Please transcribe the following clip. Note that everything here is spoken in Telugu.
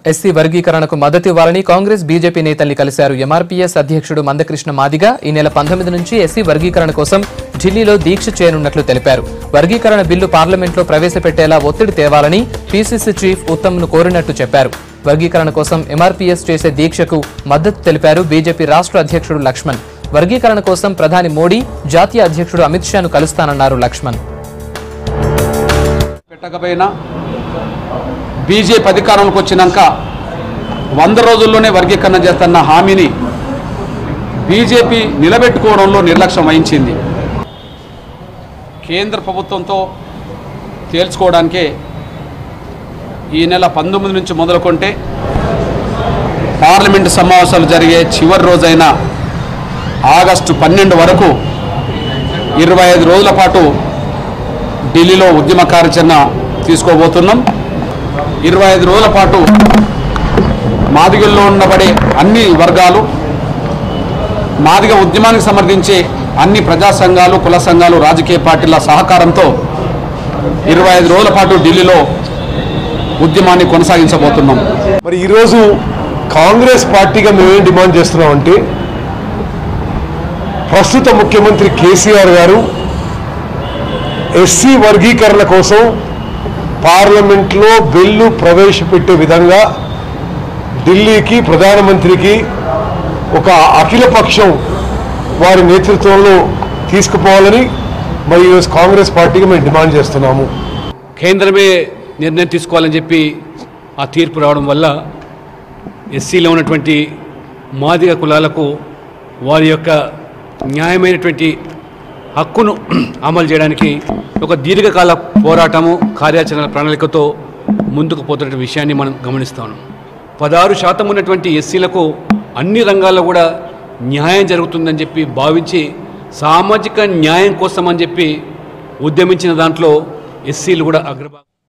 ఎస్సీ వర్గీకరణకు మద్దతు ఇవ్వాలని కాంగ్రెస్ బీజేపీ నేతల్ని కలిశారు. ఎంఆర్పీఎస్ అధ్యక్షుడు మందకృష్ణ మాదిగ ఈ నెల 19 నుంచి ఎస్సీ వర్గీకరణ కోసం ఢిల్లీలో దీక్ష చేయనున్నట్లు తెలిపారు. వర్గీకరణ బిల్లు పార్లమెంట్లో ప్రవేశపెట్టేలా ఒత్తిడి తేవాలని పీసీసీ చీఫ్ ఉత్తమ్ను కోరినట్టు చెప్పారు. వర్గీకరణ కోసం ఎంఆర్పీఎస్ చేసే దీక్షకు మద్దతు తెలిపారు బీజేపీ రాష్ట్ర అధ్యక్షుడు లక్ష్మణ్. వర్గీకరణ కోసం ప్రధాని మోడీ జాతీయ అధ్యక్షుడు అమిత్ షాను కలుస్తానన్నారు లక్ష్మణ్. బీజేపీ అధికారంలోకి వచ్చినాక 100 రోజుల్లోనే వర్గీకరణ చేస్తున్న హామీని బీజేపీ నిలబెట్టుకోవడంలో నిర్లక్ష్యం వహించింది. కేంద్ర ప్రభుత్వంతో తేల్చుకోవడానికే ఈ నెల 19 నుంచి మొదలుకొంటే పార్లమెంటు సమావేశాలు జరిగే చివరి రోజైన ఆగస్టు 12 వరకు 25 రోజుల పాటు ఢిల్లీలో ఉద్యమ కార్యాచరణ తీసుకోబోతున్నాం. 25 రోజుల పాటు మాదిగల్లో ఉండబడే అన్ని వర్గాలు, మాదిగ ఉద్యమానికి సమర్థించే అన్ని ప్రజా సంఘాలు, కుల సంఘాలు, రాజకీయ పార్టీల సహకారంతో 25 రోజుల పాటు ఢిల్లీలో ఉద్యమాన్ని కొనసాగించబోతున్నాం. మరి ఈరోజు కాంగ్రెస్ పార్టీగా మేమేం డిమాండ్ చేస్తున్నామంటే, ప్రస్తుత ముఖ్యమంత్రి కేసీఆర్ గారు ఎస్సీ వర్గీకరణ కోసం పార్లమెంట్లో బిల్లు ప్రవేశపెట్టే విధంగా ఢిల్లీకి ప్రధానమంత్రికి ఒక అఖిలపక్షం వారి నేతృత్వంలో తీసుకుపోవాలని మరి ఈరోజు కాంగ్రెస్ పార్టీకి మేము డిమాండ్ చేస్తున్నాము. కేంద్రమే నిర్ణయం తీసుకోవాలని చెప్పి ఆ తీర్పు రావడం వల్ల ఎస్సీలో ఉన్నటువంటి మాదిగ కులాలకు వారి యొక్క న్యాయమైనటువంటి హక్కును అమలు చేయడానికి ఒక దీర్ఘకాల పోరాటము, కార్యాచరణ ప్రణాళికతో ముందుకు పోతున్న విషయాన్ని మనం గమనిస్తాం. 16% ఉన్నటువంటి ఎస్సీలకు అన్ని రంగాల్లో కూడా న్యాయం జరుగుతుందని చెప్పి భావించి సామాజిక న్యాయం కోసం అని చెప్పి ఉద్యమించిన దాంట్లో ఎస్సీలు కూడా అగ్రభాగం.